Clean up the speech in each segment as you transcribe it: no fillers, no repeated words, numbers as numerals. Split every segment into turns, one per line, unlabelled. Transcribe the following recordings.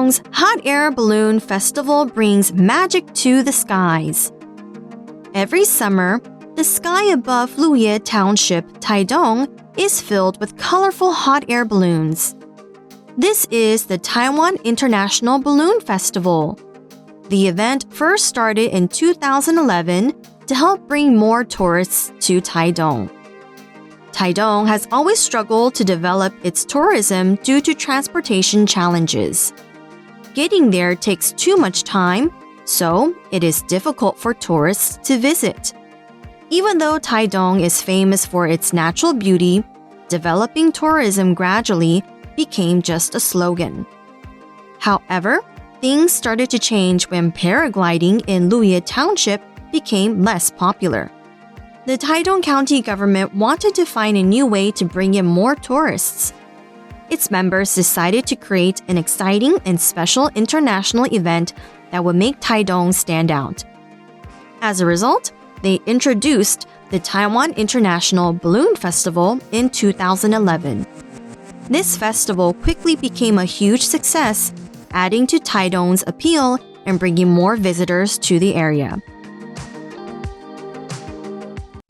Taidong's Hot Air Balloon Festival brings magic to the skies. Every summer, the sky above Luye Township, Taidong, is filled with colorful hot air balloons. This is the Taiwan International Balloon Festival. The event first started in 2011 to help bring more tourists to Taidong. Taidong has always struggled to develop its tourism due to transportation challenges. Getting there takes too much time, so it is difficult for tourists to visit. Even though Taidong is famous for its natural beauty, developing tourism gradually became just a slogan. However, things started to change when paragliding in Luye Township became less popular. The Taidong County government wanted to find a new way to bring in more tourists. Its members decided to create an exciting and special international event that would make Taidong stand out. As a result, they introduced the Taiwan International Balloon Festival in 2011. This festival quickly became a huge success, adding to Taidong's appeal and bringing more visitors to the area.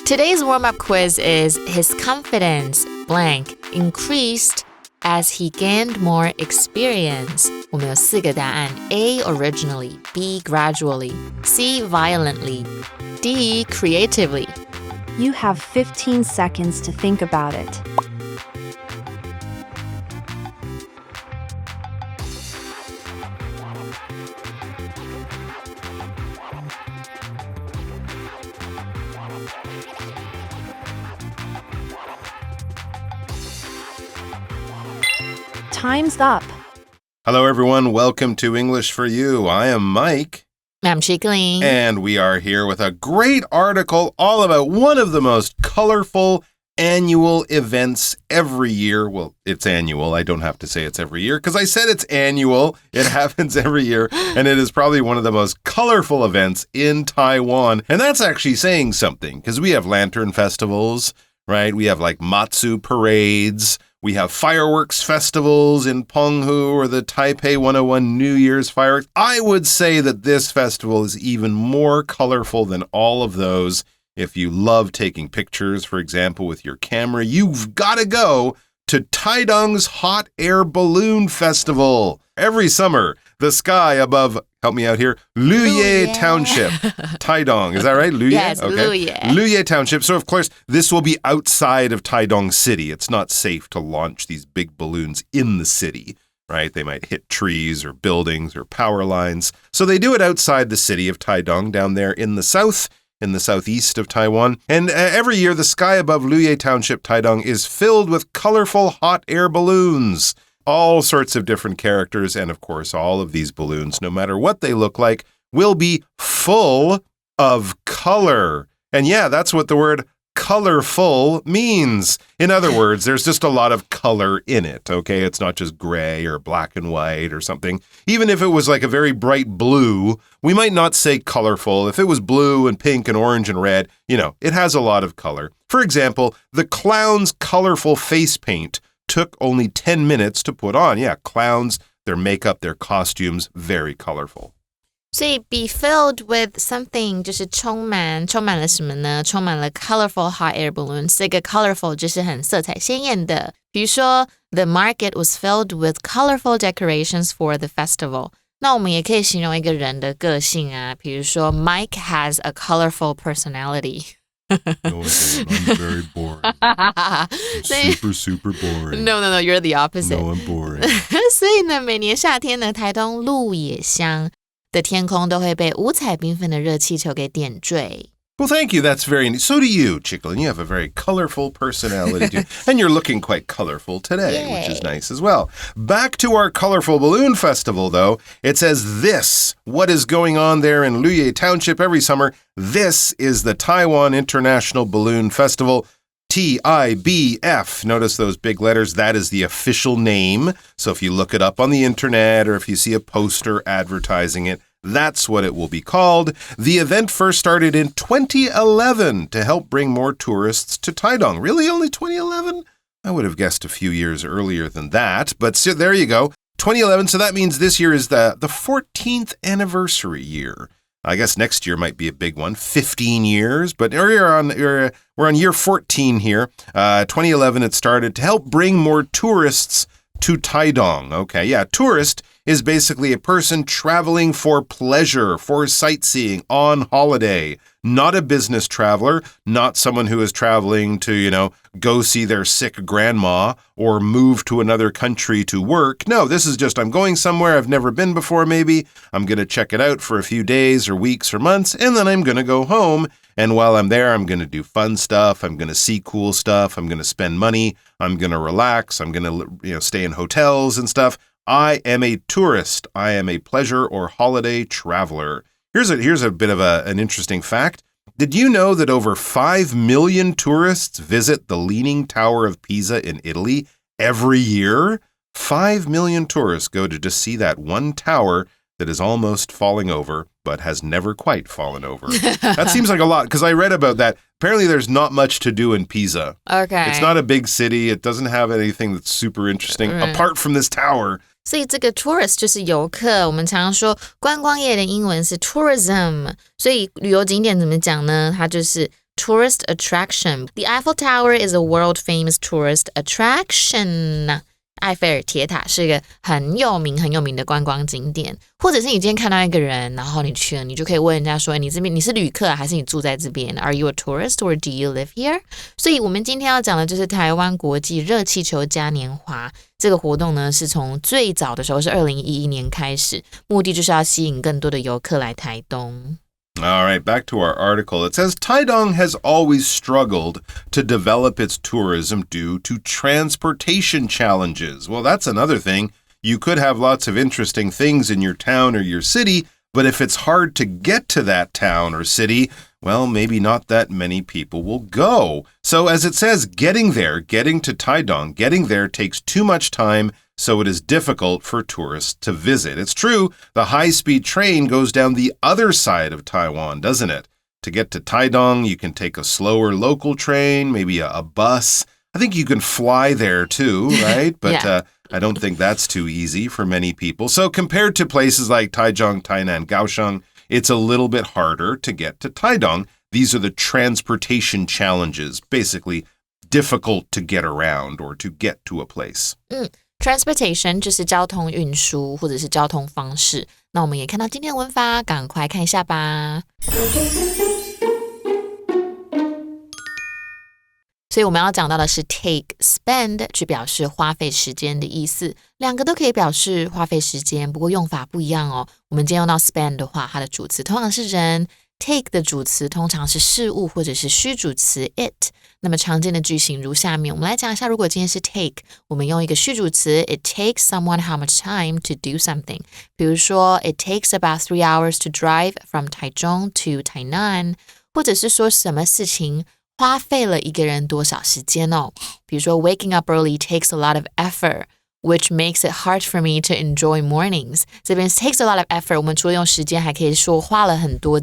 Today's warm-up quiz is his confidence blank increased as he gained more experience. 我们有4个答案 A. Originally B. Gradually C. Violently D. Creatively.
You have 15 seconds to think about it. Time's up.
Hello, everyone. Welcome to English for You. I am Mike.
I'm Chickling.
And we are here with a great article all about one of the most colorful annual events every year. Well, it's annual. I don't have to say it's every year because I said it's annual. It happens every year. And it is probably one of the most colorful events in Taiwan. And that's actually saying something because we have lantern festivals, right? We have like Matsu parades. We have fireworks festivals in Penghu or the Taipei 101 New Year's fireworks. I would say that this festival is even more colorful than all of those. If you love taking pictures, for example, with your camera, you've got to go to Taidong's Hot Air Balloon Festival. Every summer, the sky above, help me out here, Luye Township, Taidong. Is that right? Luye?
Yes,
okay.
Luye.
Luye Township. So, of course, this will be outside of Taidong City. It's not safe to launch these big balloons in the city, right? They might hit trees or buildings or power lines. So they do it outside the city of Taidong, down there in the south, in the southeast of Taiwan. And every year, the sky above Luye Township, Taidong, is filled with colorful hot air balloons. All sorts of different characters, and of course, all of these balloons, no matter what they look like, will be full of color. And yeah, that's what the word colorful means. In other words, there's just a lot of color in it, okay? It's not just gray or black and white or something. Even if it was like a very bright blue, we might not say colorful. If it was blue and pink and orange and red, you know, it has a lot of color. For example, the clown's colorful face paint took only 10 minutes to put on. Yeah, clowns, their makeup, their costumes, very colorful.
所以 be filled with something 就是充满了什么呢？充满了 colorful hot air balloons. 这个 colorful 就是很色彩鲜艳的。比如说 the market was filled with colorful decorations for the festival. 那我们也可以形容一个人的个性啊，比如说 Mike has a colorful personality.
No, I'm very boring. I'm super boring.
No, you're the opposite.
No, I'm boring.
所以呢，每年夏天呢，台东鹿野乡的天空都会被五彩缤纷的热气球给点缀。
Well, thank you. That's very neat. So do you, Chicklin. You have a very colorful personality, too. And you're looking quite colorful today,
Yay.
Which is nice as well. Back to our colorful balloon festival, though. It says this. What is going on there in Luye Township every summer? This is the Taiwan International Balloon Festival. TIBF. Notice those big letters. That is the official name. So if you look it up on the internet or if you see a poster advertising it, that's what it will be called. The event first started in 2011 to help bring more tourists to Taidong. Really? Only 2011? I would have guessed a few years earlier than that. But so there you go. 2011, so that means this year is the 14th anniversary year. I guess next year might be a big one, 15 years, but we're on year 14 here. 2011, it started to help bring more tourists to Taidong. Okay, yeah, tourist is basically a person traveling for pleasure, for sightseeing, on holiday. Not a business traveler, not someone who is traveling to, go see their sick grandma or move to another country to work. No, this is just, I'm going somewhere I've never been before maybe. I'm going to check it out for a few days or weeks or months, and then I'm going to go home. And while I'm there, I'm going to do fun stuff. I'm going to see cool stuff. I'm going to spend money. I'm going to relax. I'm going to, stay in hotels and stuff. I am a tourist. I am a pleasure or holiday traveler. Here's a bit of an interesting fact. Did you know that over 5 million tourists visit the Leaning Tower of Pisa in Italy every year? 5 million tourists go to just see that one tower that is almost falling over, but has never quite fallen over. That seems like a lot, because I read about that. Apparently, there's not much to do in Pisa.
Okay.
It's not a big city. It doesn't have anything that's super interesting, apart from this tower.
所以这个 tourist 就是游客，我们常常说观光业的英文是 tourism， 所以旅游景点怎么讲呢？它就是 tourist attraction. The Eiffel Tower is a world famous tourist attraction. 埃菲尔铁塔是一个很有名的观光景点，或者是你今天看到一个人，然后你去了，你就可以问人家说，你这边你是旅客还是你住在这边 ？Are you a tourist or do you live here？ 所以我们今天要讲的就是台湾国际热气球嘉年华这个活动呢，是从最早的时候是2011年开始，目的就是要吸引更多的游客来台东。
All right, back to our article. It says Taidong has always struggled to develop its tourism due to transportation challenges. Well, that's another thing. You could have lots of interesting things in your town or your city, but if it's hard to get to that town or city, well, maybe not that many people will go. So as it says, getting to Taidong, getting there takes too much time, so it is difficult for tourists to visit. It's true, the high-speed train goes down the other side of Taiwan, doesn't it? To get to Taidong, you can take a slower local train, maybe a bus. I think you can fly there too, right? But
yeah.
I don't think that's too easy for many people. So compared to places like Taichung, Tainan, Kaohsiung, it's a little bit harder to get to Taidong. These are the transportation challenges, basically difficult to get around or to get to a place.
Transportation 就是交通运输或者是交通方式。那我们也看到今天的文法，赶快看一下吧。所以我们要讲到的是 take、spend 去表示花费时间的意思，两个都可以表示花费时间，不过用法不一样哦。我们今天用到 spend 的话，它的主词通常是人， take 的主词通常是事物或者是虚主词 it。那么常见的句型如下面，我们来讲一下，如果今天是 take， 我们用一个虚主词 it takes someone how much time to do something。比如说 it takes about 3 hours to drive from Taichung to Tainan， 或者是说什么事情花费了一个人多少时间哦？比如说 waking up early takes a lot of effort, which makes it hard for me to enjoy mornings. 这边 takes a lot of effort， 我们除了用时间，还可以说花了很多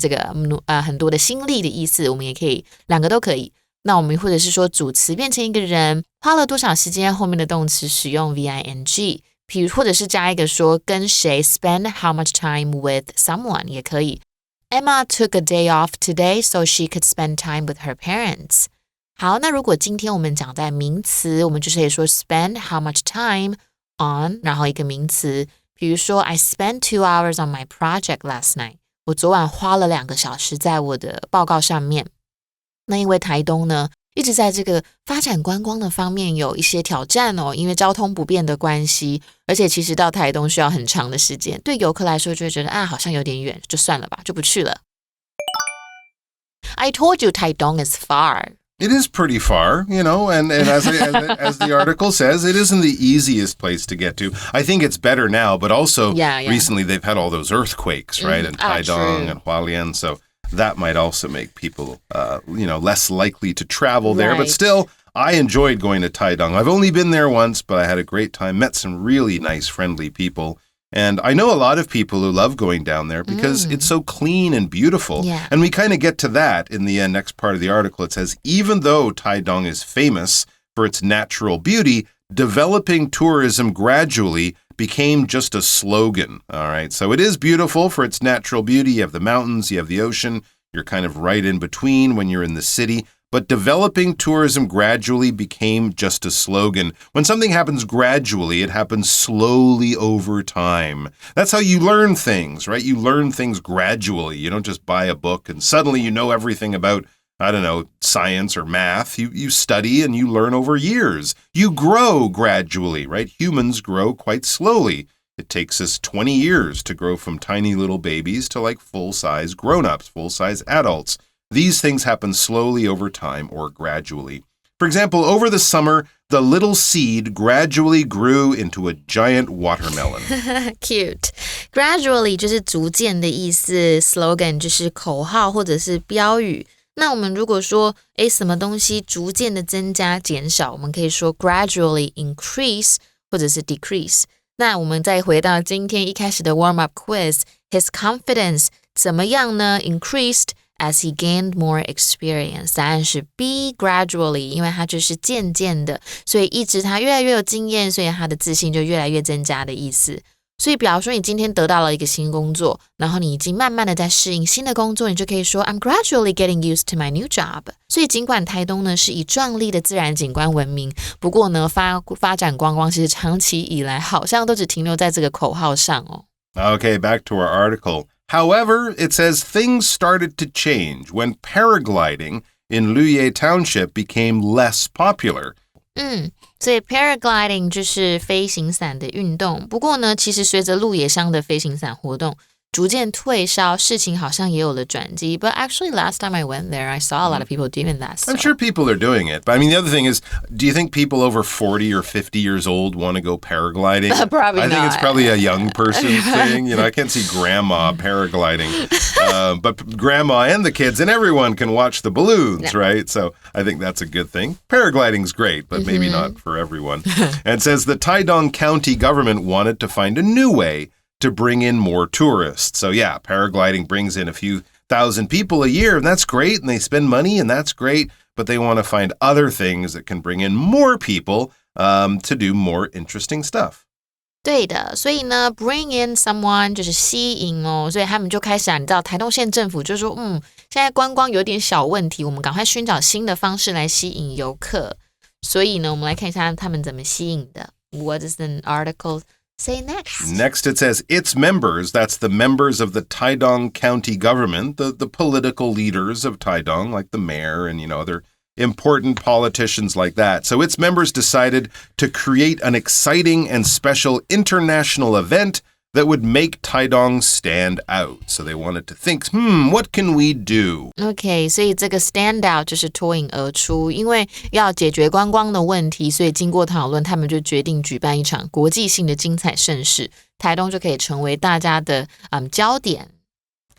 很多的心力的意思，我们也可以两个都可以。那我们或者是说主词变成一个人，花了多少时间，后面的动词使用 VING， 比如或者是加一个说跟谁 spend how much time with someone 也可以。Emma took a day off today so she could spend time with her parents. 好，那如果今天我们讲在名词，我们就是可以说 spend how much time on， 然后一个名词，比如说 I spent 2 hours on my project last night. 我昨晚花了2个小时在我的报告上面。那因为台东呢，一直在这个发展观光的方面有一些挑战哦，因为交通不便的关系，而且其实到台东需要很长的时间，对游客来说就会觉得好像有点远，就算了吧，就不去了。I told you Taidong is far.
It is pretty far, and as the article says, it isn't the easiest place to get to. I think it's better now, but also recently they've had all those earthquakes, right? In Taidong and Hualien, so that might also make people, less likely to travel there. Right. But still, I enjoyed going to Taidong. I've only been there once, but I had a great time, met some really nice, friendly people. And I know a lot of people who love going down there because it's so clean and beautiful.
Yeah.
And we kind of get to that in the next part of the article. It says, even though Taidong is famous for its natural beauty, developing tourism gradually became just a slogan. All right, so it is beautiful for its natural beauty. You have the mountains, you have the ocean. You're kind of right in between when you're in the city. But developing tourism gradually became just a slogan. When something happens gradually, it happens slowly over time. That's how you learn things, right? You learn things gradually. You don't just buy a book and suddenly you know everything about, I don't know, science or math. You study and you learn over years. You grow gradually, right? Humans grow quite slowly. It takes us 20 years to grow from tiny little babies to like full-size grown-ups, full-size adults. These things happen slowly over time or gradually. For example, over the summer, the little seed gradually grew into a giant watermelon.
Cute. Gradually 就是逐渐的意思 ，slogan 就是口号或者是标语。那我们如果说，什么东西逐渐的增加、减少，我们可以说 gradually increase 或者是 decrease。那我们再回到今天一开始的 warm-up quiz, his confidence 怎么样呢 ？Increased as he gained more experience. 答案是 B, gradually, 因为他就是渐渐的，所以一直他越来越有经验，所以他的自信就越来越增加的意思。所以比方说你今天得到了一个新工作，然后你已经慢慢的在适应新的工作，你就可以说 I'm gradually getting used to my new job. 所以尽管台东呢是以壮丽的自然景观闻名，不过呢发展观光其实长期以来好像都只停留在这个口号上哦。
Okay, back to our article. However, it says things started to change when paragliding in Luye Township became less popular.
所以 paragliding 就是飞行伞的运动。不过呢，其实随着鹿野乡的飞行伞活动逐渐退烧，事情好像也有了转机。But actually, last time I went there, I saw a lot of people doing that. So.
I'm sure people are doing it. But I mean, the other thing is, do you think people over 40 or 50 years old want to go paragliding?
Probably not.
I think it's probably a young person thing. You know, I can't see grandma paragliding. But grandma and the kids and everyone can watch the balloons, right? So I think that's a good thing. Paragliding's great, but maybe not for everyone. And it says the Taidong County government wanted to find a new way to bring in more tourists. So yeah, paragliding brings in a few thousand people a year, and that's great, and they spend money, and that's great, but they want to find other things that can bring in more people to do more interesting stuff.
对的，所以呢 bring in someone 就是吸引哦，所以他们就开始你知道台东县政府就说现在观光有点小问题，我们赶快寻找新的方式来吸引游客。所以呢我们来看一下他们怎么吸引的。What does the article say next?
Next it says its members, that's the members of the Taidong County government, the political leaders of Taidong, like the mayor and other important politicians like that. So its members decided to create an exciting and special international event that would make Taidong stand out. So they wanted to think, what can we do?
Okay, 所以这个 stand out 就是脱颖而出，因为要解决观光的问题，所以经过讨论，他们就决定举办一场国际性的精彩盛事，台东就可以成为大家的焦点。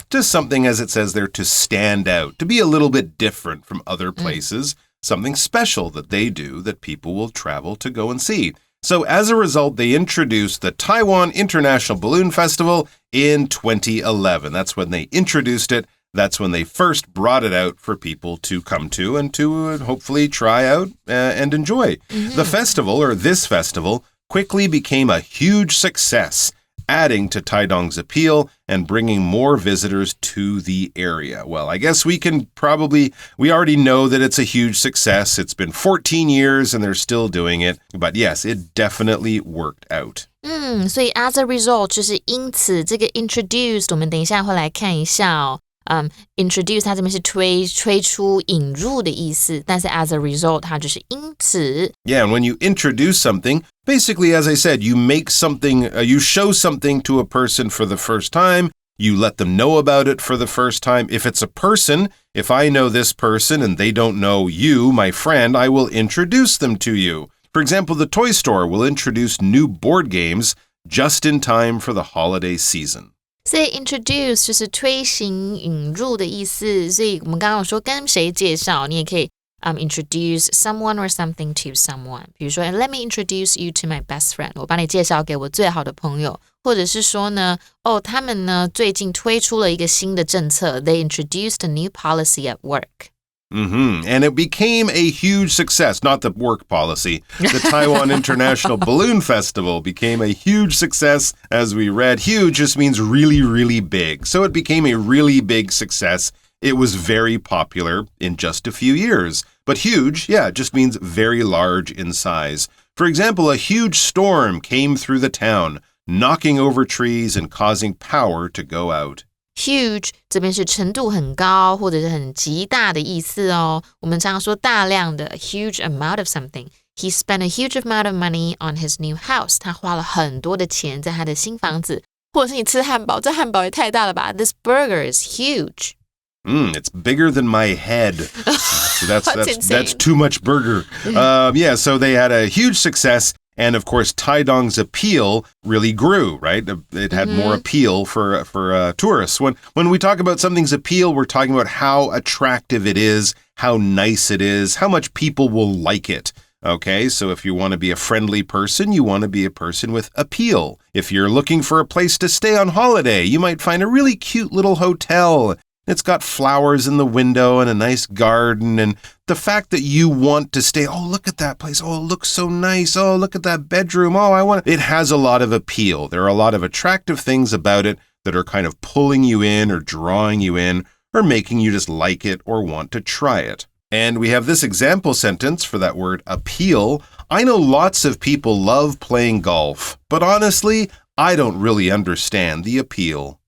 Just something, as it says there, to stand out, to be a little bit different from other places, something special that they do that people will travel to go and see. So as a result, they introduced the Taiwan International Balloon Festival in 2011. That's when they introduced it. That's when they first brought it out for people to come to and to hopefully try out and enjoy. The festival, or this festival, quickly became a huge success, adding to Taidong's appeal and bringing more visitors to the area. Well, I guess we already know that it's a huge success. It's been 14 years and they're still doing it. But yes, it definitely worked out.
所以 as a result 就是因此这个 introduced 我们等一下会来看一下哦。introduce 它这边是推出引入的意思，但是 as a result 它就是因此。
Yeah, and when you introduce something, basically, as I said, you make something, you show something to a person for the first time. You let them know about it for the first time. If it's a person, if I know this person and they don't know you, my friend, I will introduce them to you. For example, the toy store will introduce new board games just in time for the holiday season.
所以 introduce 就是推行引入的意思，所以我们刚刚有说跟谁介绍，你也可以introduce someone or something to someone. 比如说 let me introduce you to my best friend. 我把你介绍给我最好的朋友。或者是说呢他们呢最近推出了一个新的政策 They introduced a new policy at work.
And it became a huge success, not the work policy. The Taiwan International Balloon Festival became a huge success. As we read, huge just means really, really big. So it became a really big success. It was very popular in just a few years. But huge, just means very large in size. For example, a huge storm came through the town, knocking over trees and causing power to go out.Huge
这边是程度很高或者是很极大的意思哦。我们常常说大量的 a huge amount of something. He spent a huge amount of money on his new house. 他花了很多的钱在他的新房子。或者是你吃汉堡，这汉堡也太大了吧 This burger is huge.
It's bigger than my head. So that's too much burger. So they had a huge success.And of course, Taidong's appeal really grew, right? It had more appeal for tourists. When we talk about something's appeal, we're talking about how attractive it is, how nice it is, how much people will like it. Okay, so if you want to be a friendly person, you want to be a person with appeal. If you're looking for a place to stay on holiday, you might find a really cute little hotel.It's got flowers in the window and a nice garden. And the fact that you want to stay, oh, look at that place. Oh, it looks so nice. Oh, look at that bedroom. Oh, I want it. It has a lot of appeal. There are a lot of attractive things about it that are kind of pulling you in or drawing you in or making you just like it or want to try it. And we have this example sentence for that word appeal. I know lots of people love playing golf, but honestly, I don't really understand the appeal.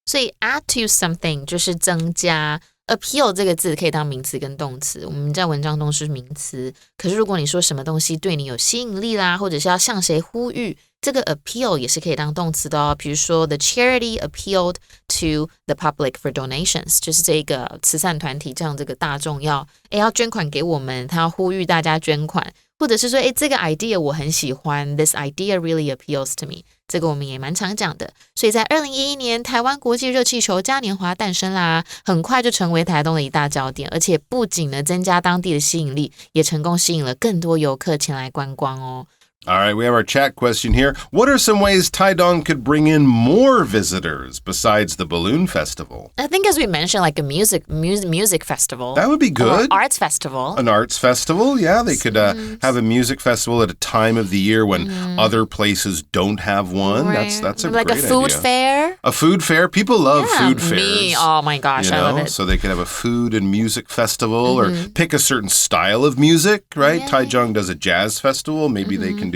所以 add to something 就是增加 appeal 这个字可以当名词跟动词，我们在文章中是名词，可是如果你说什么东西对你有吸引力啦，或者是要向谁呼吁，这个 appeal 也是可以当动词的哦。比如说 the charity appealed to the public for donations， 就是这个慈善团体让这个大众要捐款给我们，他要呼吁大家捐款，或者是说这个 idea 我很喜欢 this idea really appeals to me， 这个我们也蛮常讲的。所以在2011年台湾国际热气球嘉年华诞生啦，很快就成为台东的一大焦点，而且不仅呢增加当地的吸引力，也成功吸引了更多游客前来观光哦。
All right, we have our chat question here. What are some ways Taidong could bring in more visitors besides the balloon festival?
I think as we mentioned, like a music festival.
That would be good.
Or an arts festival.
An arts festival, yeah. They could have a music festival at a time of the year when other places don't have one.
Right.
That's a
like
great idea.
Like a food fair?
A food fair? People love food fairs.
Me, oh my gosh, I love it.
So they could have a food and music festival or pick a certain style of music, right? Yeah. Taichung does a jazz festival. Maybe they can do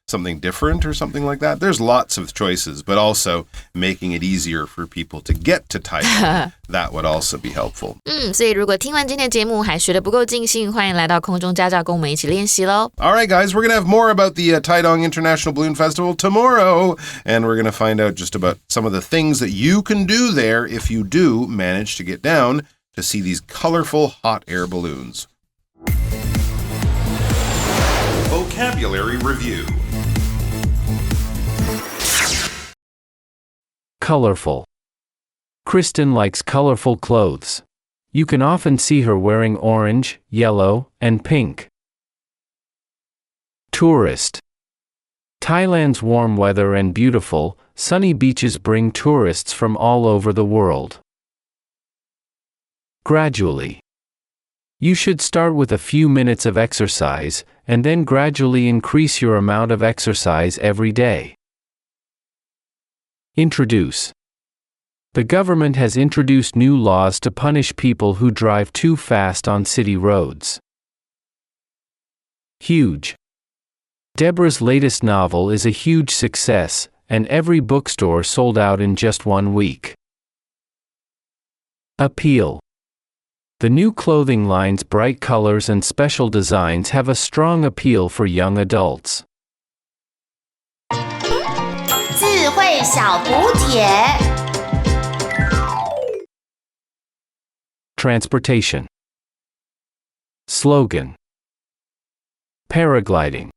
something different or something like that. There's lots of choices, but also making it easier for people to get to Taiwan. That would also be helpful.
所以如果听完今天的节目还学得不够尽兴，欢迎来到空中家教跟我们一起练习咯。
All right, guys, we're going to have more about the Taidong International Balloon Festival tomorrow, and we're going to find out just about some of the things that you can do there if you do manage to get down to see these colorful hot air balloons. Vocabulary Review.
Colorful. Kristen likes colorful clothes. You can often see her wearing orange, yellow, and pink. Tourist. Thailand's warm weather and beautiful, sunny beaches bring tourists from all over the world. Gradually. You should start with a few minutes of exercise, and then gradually increase your amount of exercise every day. Introduce. The government has introduced new laws to punish people who drive too fast on city roads. Huge. Deborah's latest novel is a huge success, and every bookstore sold out in just 1 week. Appeal. The new clothing line's bright colors and special designs have a strong appeal for young adults.
智慧小补帖
Transportation. Slogan. Paragliding.